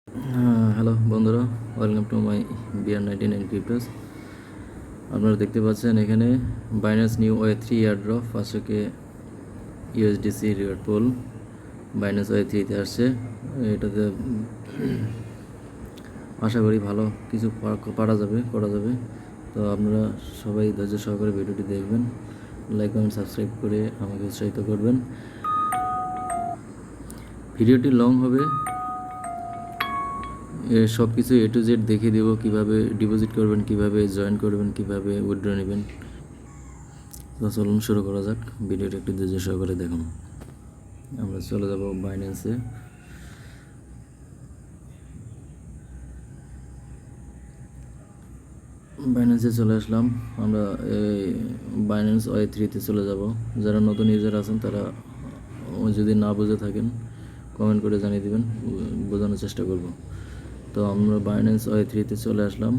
Hello বন্ধুরা, welcome to my BR99 ক্রিপ্টোস। আপনারা দেখতে পাচ্ছেন এখানে Binance new Web3 airdrop 500K USDC reward pool Binance ওয়ে3তে আসছে। এটাতে আশা করি ভালো কিছু করা যাবে। তো আপনারা সবাই ধৈর্য সহকারে ভিডিওটি দেখবেন, লাইক কমেন্ট সাবস্ক্রাইব করে আমাকে উৎসাহিত করবেন। ভিডিওটি লং হবে, সব কিছু A to Z দেখিয়ে দেবো, কীভাবে ডিপোজিট করবেন, কীভাবে জয়েন করবেন, কীভাবে উইথড্র নেবেন। তো চলুন শুরু করা যাক, ভিডিওটা একটু ধৈর্য সহকারে দেখুন। আমরা চলে যাব বাইন্যান্সে। চলে আসলাম আমরা। বাইন্যান্স ওয়ে3তে চলে যাব। যারা নতুন ইউজার আছেন তারা যদি না বুঝে থাকেন কমেন্ট করে জানিয়ে দেবেন, বোঝানোর চেষ্টা করব। তো আমরা বাইন্যান্স ওয়ে3তে চলে আসলাম।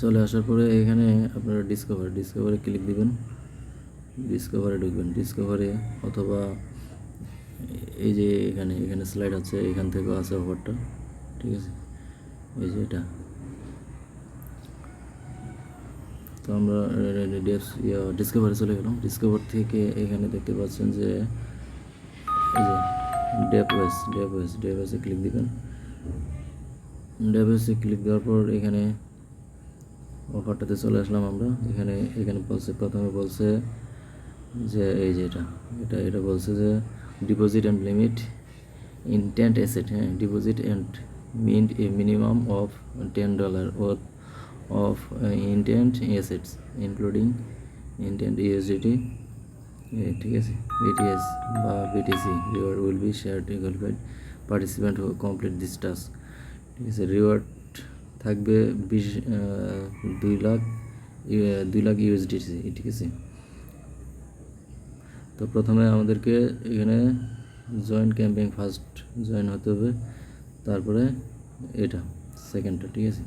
চলে আসার পরে এখানে আপনারা ডিসকভারে ক্লিক দিবেন, ডিসকভারে ঢুকবেন। ডিসকভারে অথবা এই যে এখানে স্লাইড আছে, এখান থেকেও আছে অফারটা, ঠিক আছে। এই যে এটা, তো আমরা ডিসকভারে চলে গেলাম। ডিসকভার থেকে এখানে দেখতে পাচ্ছেন যে এই যে ডেভওয়েসে ক্লিক দিবেন। ডেভওয়েসে ক্লিক দেওয়ার পর এখানে অফারটাতে চলে আসলাম আমরা। এখানে প্রথমে বলছে যে এই যে এটা বলছে যে deposit and limit intent asset, deposit and mint A minimum of $10 worth of intent assets including intent USDT, ঠিক আছে, BTS বা BTC reward will be shared to qualified participant who complete this task, ঠিক আছে। Reward থাকবে 2 lakh USDC, ঠিক আছে। তো প্রথমে আমাদেরকে এখানে জয়েন ক্যাম্পেইন ফার্স্ট জয়েন হতে হবে, তারপরে এটা সেকেন্ডটা, ঠিক আছে।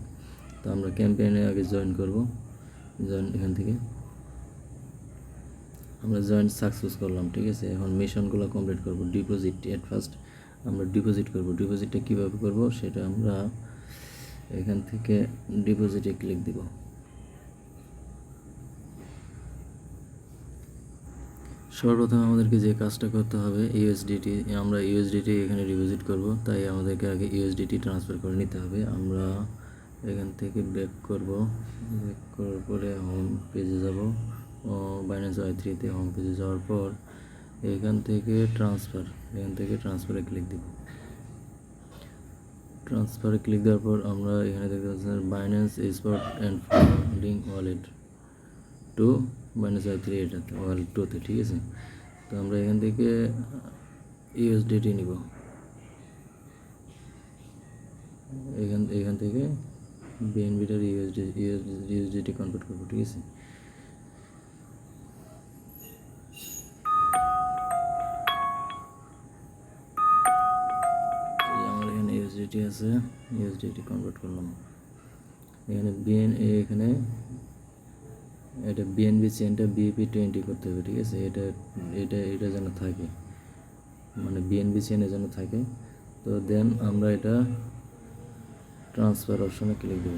তো আমরা ক্যাম্পেইনে আগে জয়েন করব। এখান থেকে আমরা জয়েন সাকসেস করলাম, ঠিক আছে। এখন মিশনগুলো কমপ্লিট করব। ডিপোজিট এট ফার্স্ট আমরা ডিপোজিট করব। ডিপোজিটটা কীভাবে করব সেটা আমরা এখান থেকে ডিপোজিটে ক্লিক দিব। সর্বপ্রথম আমাদেরকে যে কাজটা করতে হবে, আমরা ইউএসডিটি এখানে ডিপোজিট করব, তাই আমাদেরকে আগে ইউএসডিটি ট্রান্সফার করে নিতে হবে। আমরা এখান থেকে ব্যাক করার পরে হোম পেজে যাব। বাইন্যান্স ওয়ে3তে হোম পেজে যাওয়ার পর এখান থেকে ট্রান্সফারে ক্লিক দিব। ট্রান্সফারে ক্লিক দেওয়ার পর আমরা এখানে দেখতে পাচ্ছি Binance spot and funding wallet to Binance Web3 এটাতে ওয়ালেট 2তে, ঠিক আছে। তো আমরা এখান থেকে ইউএসডিটি নিব। এখান থেকে বিএনবিটার ইউএসডিটি কনভার্ট করবো, ঠিক আছে। আমার এখানে ইউএসডিটি আছে, ইউএসডিটি কনভার্ট করলাম। এখানে এটা বিএনবি চেনটা BP20 করতে হবে, ঠিক আছে। এটা যেন থাকে, মানে বিএনবি চেনে যেন থাকে। তো দেন আমরা এটা ট্রান্সফার অপশনে ক্লিক দেব।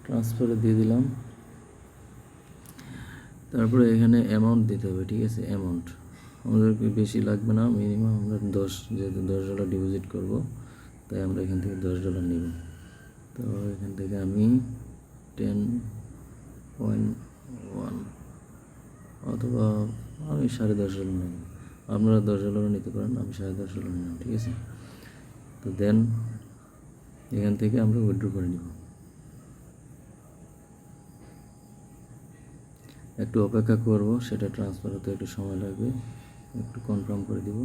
ট্রান্সফারে দিয়ে দিলাম। তারপরে এখানে অ্যামাউন্ট দিতে হবে, ঠিক আছে। অ্যামাউন্ট আমাদেরকে বেশি লাগবে না, মিনিমাম আমরা যেহেতু $10 ডিপোজিট করব, তাই আমরা এখান থেকে $10 নিব। তো এখান থেকে আমি 10.1 অথবা আমি $10.5 নেব। আপনারা $10 নিতে পারেন, আমি $10.5 নিলাম, ঠিক আছে। তো দেন এখান থেকে আমরা উইথড্র করে নিব। একটু অপেক্ষা করব, সেটা ট্রান্সফার হতে একটু সময় লাগবে, একটু কনফার্ম করে দিব।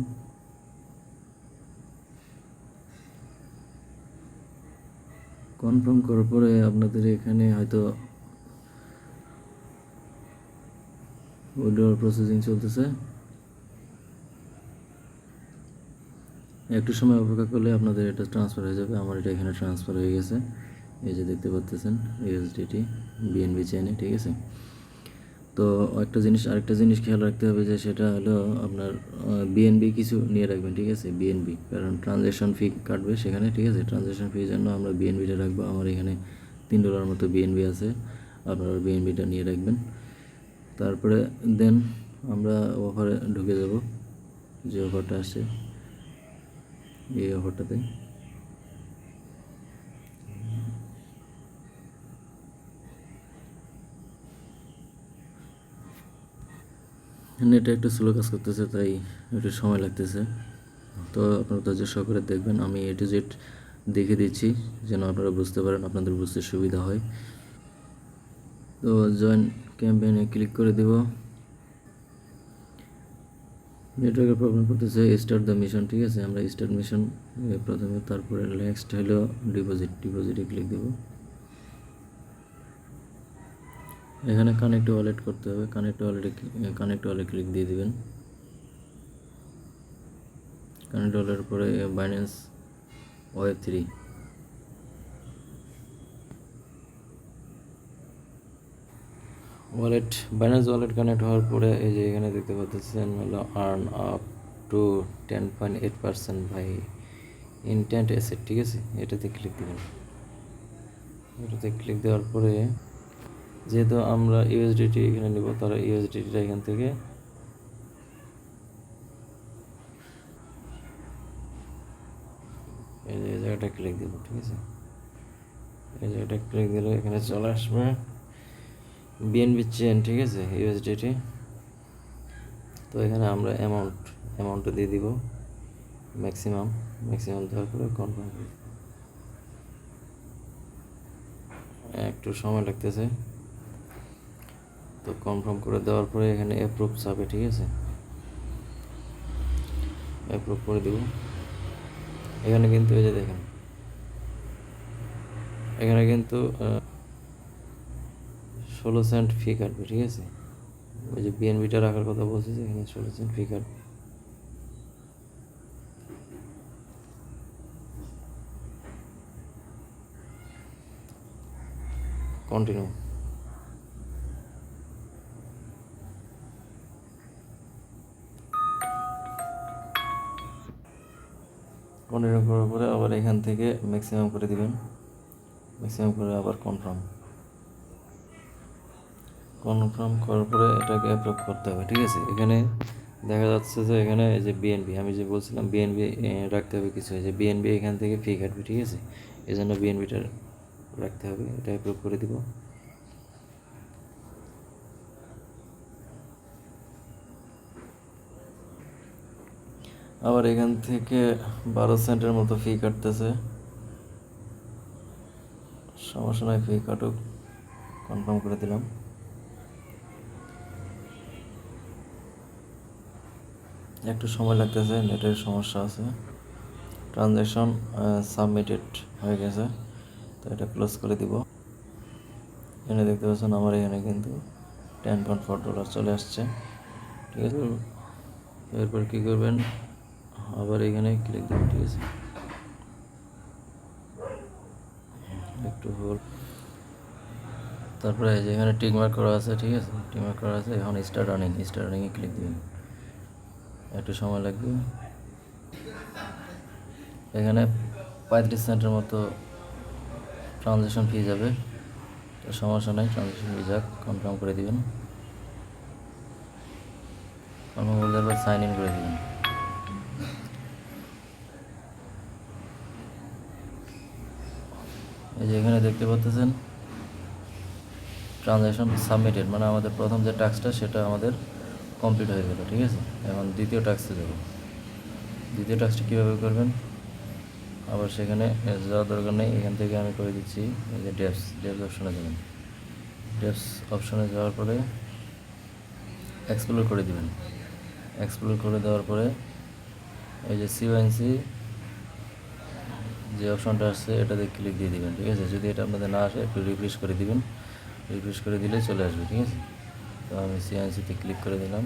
কনফার্ম করার পরে আপনাদের এখানে হয়তো উইথড্র প্রসেসিং চলতেছে, একটু সময় অপেক্ষা করলে আপনাদের এটা ট্রান্সফার হয়ে যাবে। আমার এটা এখানে ট্রান্সফার হয়ে গেছে, এই যে দেখতে পাচ্ছেন ইউএসডিটি বিএনবি চেনে, ঠিক আছে। তো আরেকটা জিনিস খেয়াল রাখতে হবে যে সেটা হলো আপনার বিএনবি কিছু নিয়ে রাখবেন, ঠিক আছে? বিএনবি, কারণ ট্রানজ্যাকশন ফি কাটবে সেখানে, ঠিক আছে? ট্রানজ্যাকশন ফির জন্য আমরা বিএনবিটা রাখবো। আমার এখানে $3 মতো বিএনবি আছে, আপনারা বিএনবিটা নিয়ে রাখবেন। তারপরে দেন আমরা অফারে ঢুকে যাব, যে অফারটা আসছে এই অফারটাতে। নেটে একটু স্লো কাজ করতেছে, তাই একটু সময় লাগতেছে। তো আপনারা ধৈর্য সহকারে দেখবেন, আমি A to Z দেখে দিচ্ছি যেন আপনারা বুঝতে পারেন, আপনাদের বুঝতে সুবিধা হয়। তো জয়েন ক্যাম্পেইনে ক্লিক করে দেব। নেটওয়ার্কের প্রবলেম করতেছে, স্টার্ট দ্য মিশন, ঠিক আছে? আমরা স্টার্ট মিশন প্রথমে, তারপরে নেক্সট হলো ডিপোজিটে ক্লিক দেব। এখানে কানেক্ট ওয়ালেট করতে হবে, কানেক্ট ওয়ালেট ক্লিক দিয়ে দিবেন। কানেক্ট ওয়ালেটের পরে Binance Web3, Binance wallet connect হওয়ার পরে এই যে এখানে দেখতে পাচ্ছেন হলো earn up to 10.8% by intent asset, ঠিক আছে? এটাতে ক্লিক দেবেন। এটাতে ক্লিক দেওয়ার পরে যেহেতু আমরা ইউএসডিটি এখানে নেব, তারা ইউএসডিটিটা এখান থেকে এই জায়গাটা ক্লিক দেব, ঠিক আছে? এই জায়গাটা ক্লিক দিলে এখানে চলে আসবে বিএনবি চেন, ঠিক আছে? ইউএসডিটি। তো এখানে আমরা অ্যামাউন্টটা দিয়ে দিব ম্যাক্সিমাম দেওয়ার পরে কনফার্ম। একটু সময় লাগতেছে, তো কনফার্ম করে দেওয়ার পরে এখানে অ্যাপ্রুভ চাবে, ঠিক আছে? অ্যাপ্রুভ করে দেব। এখানে কিন্তু এই যে দেখেন, এখানে কিন্তু 16 সেন্ট ফি কাটবে, ঠিক আছে? ওই যে বিএনবিটা রাখার কথা বলছি, যে এখানে 16 সেন্ট ফি কাটবে। কন্টিনিউ। কন্টিনিউ করার পরে আবার এখান থেকে ম্যাক্সিমাম করে দিবেন, ম্যাক্সিমাম করে আবার কনফার্ম করার পরে এটাকে অ্যাপ্রুভ করতে হবে, ঠিক আছে? এখানে দেখা যাচ্ছে যে এখানে এই যে বিএনবি, আমি যে বলছিলাম বিএনবি রাখতে হবে কিছু, এই যে বিএনবি এখান থেকে ফি কাটবে, ঠিক আছে? এই জন্য বিএনবিটা রাখতে হবে, এটা অ্যাপ্রুভ করে দিব। আবার এখান থেকে 12 সেন্টের মতো ফি কাটতেছে, সমস্যা নয়, ফি কাটুক, কনফার্ম করে দিলাম। একটু সময় লাগতেছে, নেটের সমস্যা আছে। ট্রানজ্যাকশন সাবমিটেড হয়ে গেছে, তো এটা ক্লোজ করে দিব। এখানে দেখতে পাচ্ছেন আমার এখানে কিন্তু $10.4 চলে আসছে, ঠিক আছে? এরপর কী করবেন, আবার এখানে ক্লিক দেবেন, ঠিক আছে? একটু হোল্ড। তারপরে এই যে এখানে টিকমার্ক করা আছে, ঠিক আছে? টিকমার্ক করা আছে, এখন স্টার্ট আর্নিংয়ে ক্লিক দেবেন। একটু সময় লাগবে। এখানে 35 সেন্টের মতো ট্রানজ্যাকশন ফি যাবে, তো সমস্যা নাই, ট্রানজ্যাকশন ফি যাক, কনফার্ম করে দিবেন। কনফার্ম করে দেওয়ার পর সাইন ইন করে দিবেন। এই যে এখানে দেখতে পাচ্ছেন ট্রানজ্যাকশন সাবমিটেড, মানে আমাদের প্রথম যে টাস্কটা সেটা আমাদের কমপ্লিট হয়ে গেল, ঠিক আছে? এখন দ্বিতীয় টাস্কে যাব। দ্বিতীয় টাস্কটা কীভাবে করবেন, আবার সেখানে যাওয়ার দরকার নেই, এখান থেকে আমি করে দিচ্ছি। এই যে ডেপস অপশনে যাবেন। ডেপস অপশনে যাওয়ার পরে এক্সপ্লোর করে দিবেন। এক্সপ্লোর করে দেওয়ার পরে এই যে সিওএনসি যে অপশনটা আসছে এটাতে ক্লিক দিয়ে দিবেন, ঠিক আছে? যদি এটা আপনাদের না আসে একটু রিফ্রেশ করে দিবেন, রিফ্রেশ করে দিলে চলে আসবে, ঠিক আছে? তো আমি সিওএনসিতে ক্লিক করে দিলাম।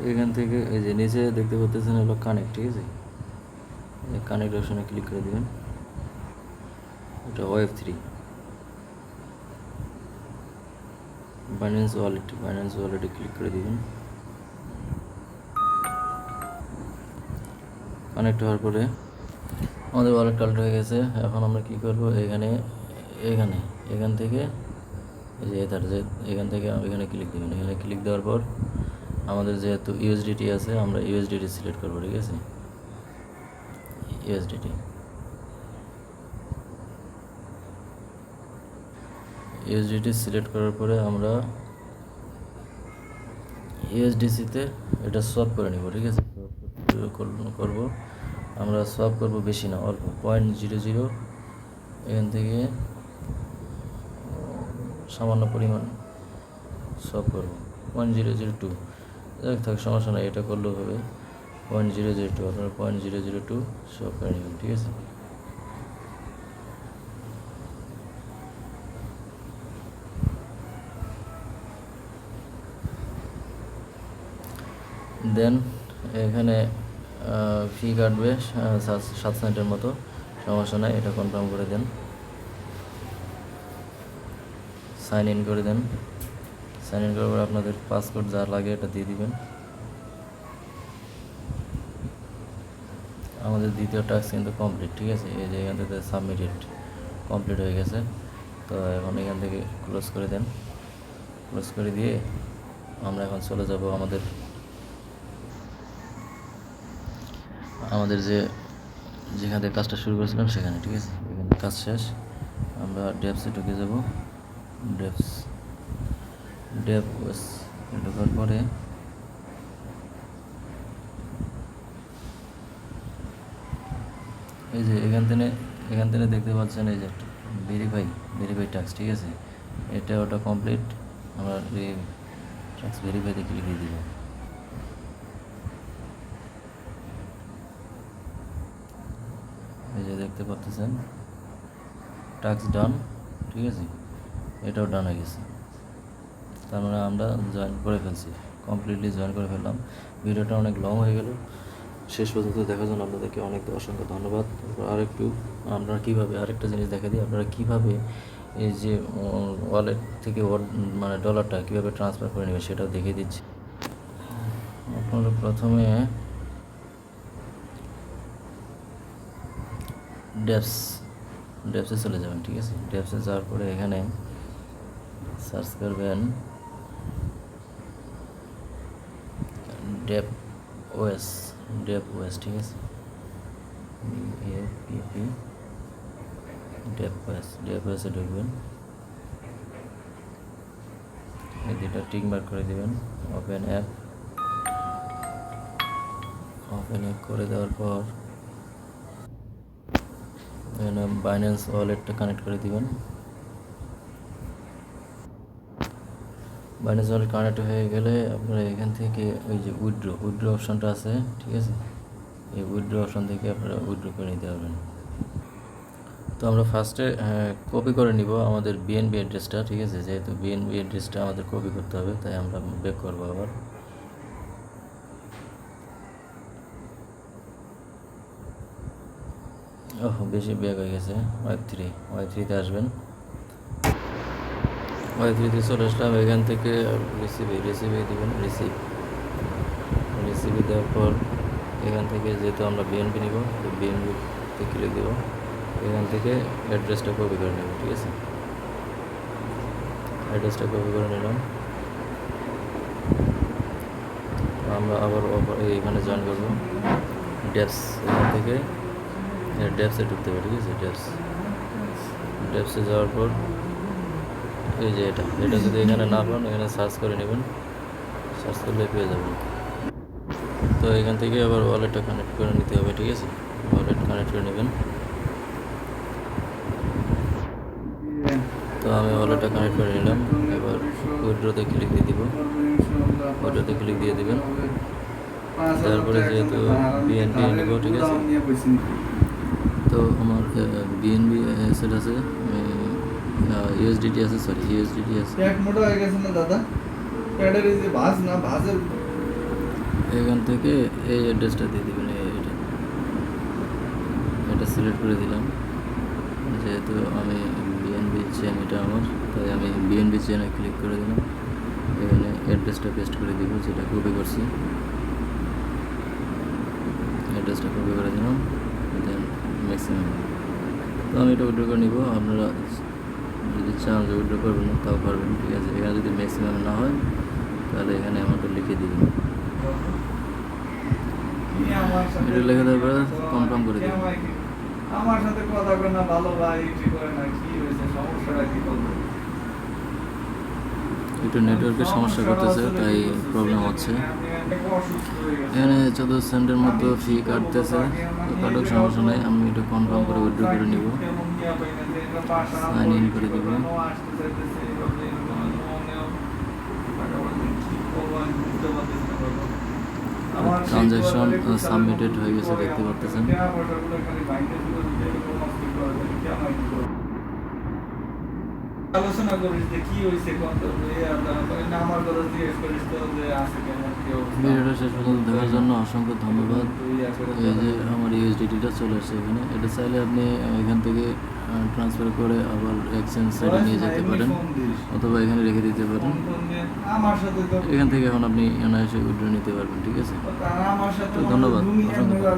এখান থেকে এই যে নিচে দেখতে পাচ্ছেন হলো কানেক্ট, ঠিক আছে? কানেক্ট অপশনে ক্লিক করে দিবেন। এটা Web3, বাইন্যান্স ওয়ালেটে ক্লিক করে দিবেন। কানেক্ট হওয়ার পরে আমাদের ওয়ালেট কানেক্ট হয়ে গেছে। এখন আমরা কি করব, এখান থেকে এই যে এখান থেকে এখানে ক্লিক দেবেন। এখানে ক্লিক দেওয়ার পর আমাদের যেহেতু ইউএসডিটি আছে, আমরা ইউএসডিটি সিলেক্ট করবো, ঠিক আছে। ইউএসডিটি সিলেক্ট করার পরে আমরা ইউএসডিসিতে এটা সোয়াপ করে নিব, ঠিক আছে। করব আমরা সোয়াপ করব, বেশি না, অল্প 0.00 এখান থেকে সামান্য পরিমাণ সোয়াপ করব, 0.002 থাক, সমস্যা নাই, এটা করলেও হবে। 0.002 আপনারা 0.002 সোয়াপ করে নেবেন, ঠিক আছে। দেন এখানে ফি কাটবে 7 সেন্টের মতো, সমস্যা নাই, এটা কনফার্ম করে দেন। সাইন ইন করে দেন। সাইন ইন করার পর আপনাদের পাসপোর্ট যা লাগে এটা দিয়ে দিবেন। আমাদের দ্বিতীয় টাস্ক কিন্তু কমপ্লিট, ঠিক আছে। এই যে এখান থেকে সাবমিটেড কমপ্লিট হয়ে গেছে। তো এখন এখান থেকে ক্লোজ করে দেন। ক্লোজ করে দিয়ে আমরা এখন চলে যাব আমাদের যেখান থেকে কাজটা শুরু করেছিলাম সেখানে, ঠিক আছে। এখানে কাজ শেষ, আমরা ডেপসে ঢুকে যাব। ডেপস ঢোকার পরে এই যে এখান থেকে দেখতে পাচ্ছেন এই যে ভেরিফাই টাস্ক, ঠিক আছে। ওটা কমপ্লিট, আমরা টাস্ক ভেরিফাইতে ক্লিক দিয়ে দিব। এই যে দেখতে পাচ্ছেন টাস্ক ডান, ঠিক আছে, এটাও ডান হয়ে গেছে। তার মানে আমরা জয়েন করে ফেলছি, কমপ্লিটলি জয়েন করে ফেললাম। ভিডিওটা অনেক লং হয়ে গেল, শেষ পর্যন্ত দেখার জন্য আপনাদেরকে অসংখ্য ধন্যবাদ। আরেকটা জিনিস দেখা দিই, আপনারা কীভাবে এই যে ওয়ালেট থেকে মানে ডলারটা কীভাবে ট্রান্সফার করে নেবেন সেটাও দেখিয়ে দিচ্ছি। আপনারা প্রথমে ডেপসে চলে যাবেন, ঠিক আছে। ডেপসে যাওয়ার পরে এখানে সার্চ করবেন ডেপ ওএস, ঠিক আছে। ডেপ ওএসে ঢুকবেন, এই দুটা টিক মার্ক করে দেবেন। ওপেন অ্যাপ করে দেওয়ার পর এখানে বাইন্যান্স ওয়ালেটটা কানেক্ট করে দিবেন। বাইন্যান্স ওয়ালেট কানেক্ট হয়ে গেলে আপনারা এখান থেকে ওই যে উইথড্র অপশানটা আছে, ঠিক আছে। এই উইথড্র অপশান থেকে আপনারা উইথড্র করে নিতে পারবেন। তো আমরা ফার্স্টে কপি করে নিব আমাদের বিএনবি অ্যাড্রেসটা, ঠিক আছে। যেহেতু বিএনবি অ্যাড্রেসটা আমাদের কপি করতে হবে, তাই আমরা ব্যাক করবো আবার। বেশি ব্যাক হয়ে গেছে। ওয়াই3তে আসবেন। ওয়াই3তে চলে আসলাম। এখান থেকে রিসিভে দেবেন। রিসিভে দেওয়ার পর এখান থেকে যেহেতু আমরা বিএনবি নিব, তো বিএনবিতে ক্লিক দেব। এখান থেকে অ্যাড্রেসটা কপি করে নেব, ঠিক আছে। অ্যাড্রেসটা কপি করে নিলাম। আমরা আবার এখানে জয়েন করব ডেপস। এখান থেকে ডেপসে ঢুকতে হবে, ঠিক আছে। ডেপসে যাওয়ার পর এই যে এটা যদি এখানে না পান, এখানে সার্চ করে নেবেন, সার্চ করলে পেয়ে যাবেন। তো এখান থেকে আবার ওয়ালেটটা কানেক্ট করে নিতে হবে, ঠিক আছে। ওয়ালেট কানেক্ট করে নেবেন। তো আমি ওয়ালেটটা কানেক্ট করে নিলাম। এবার উইথড্রতে ক্লিক দিয়ে দিব। উইথড্রতে ক্লিক দিয়ে দেবেন। তারপরে যেহেতু বিএনবি নেব, ঠিক আছে। তো আমার বিএনবি অ্যাসেট আছে, ইউএসডিটি আছে, ইউএসডিটি আছে। মোটা হয়ে গেছে না দাদা, এখান থেকে এই অ্যাড্রেসটা দিয়ে দেবেন। এটা সিলেক্ট করে দিলাম। যেহেতু আমি বিএনবি চেন, এটা আমার, তাই আমি বিএনবি চেনে ক্লিক করে দিলাম। এখানে অ্যাড্রেসটা পেস্ট করে দিব, যেটা কপি করছি। অ্যাড্রেসটা কপি করে দিলাম, দেন ম্যাক্সিমাম। তো আমি এটা উইথড্র করে নিব। আপনারা যদি চান যে উইথড্র করবেন না তাও পারবেন, ঠিক আছে। এখানে যদি ম্যাক্সিমাম না হয় তাহলে এখানে অ্যামাউন্টটা লিখে দিবেন। এটা লিখে দেওয়ার পরে কনফার্ম করে দেবেন। আমার সাথে কথা বলে না, ভালো ভাই ঠিক করে না, কি হয়েছে, সমস্যাটা কি বলবো? একটু নেটওয়ার্কের সমস্যা করতেছে, তাই প্রবলেম হচ্ছে। এখানে 14 সেন্টের মতো ফি কাটতেছে, তো কাটক, সমস্যা নেই। আমি এটা কনফার্ম করে উইথড্র করে নিব, সাইন ইন করে দিব। ট্রানজ্যাকশন সাবমিটেড হয়ে গেছে, দেখতে পাচ্ছেন। আলোচনা করিস যে কি হয়েছে, কত আমার কথা জিজ্ঞেস করিস তো যে আছে কেমন, কি অবস্থা। ভিডিওটা শেষ পর্যন্ত দেখার জন্য অসংখ্য ধন্যবাদ। এই যে আমার ইউএসডিটিটা চলে আসছে এখানে। এটা চাইলে আপনি এখান থেকে ট্রান্সফার করে আবার এক্সচেঞ্জ সাইটে নিয়ে যেতে পারেন, অথবা এখানে রেখে দিতে পারেন। আমার সাথে তো এখান থেকে এখন আপনি অনায়াসে উইথড্র নিতে পারবেন, ঠিক আছে। আমার সাথে তো ধন্যবাদ, দুনিয়া অসংখ্য ধন্যবাদ।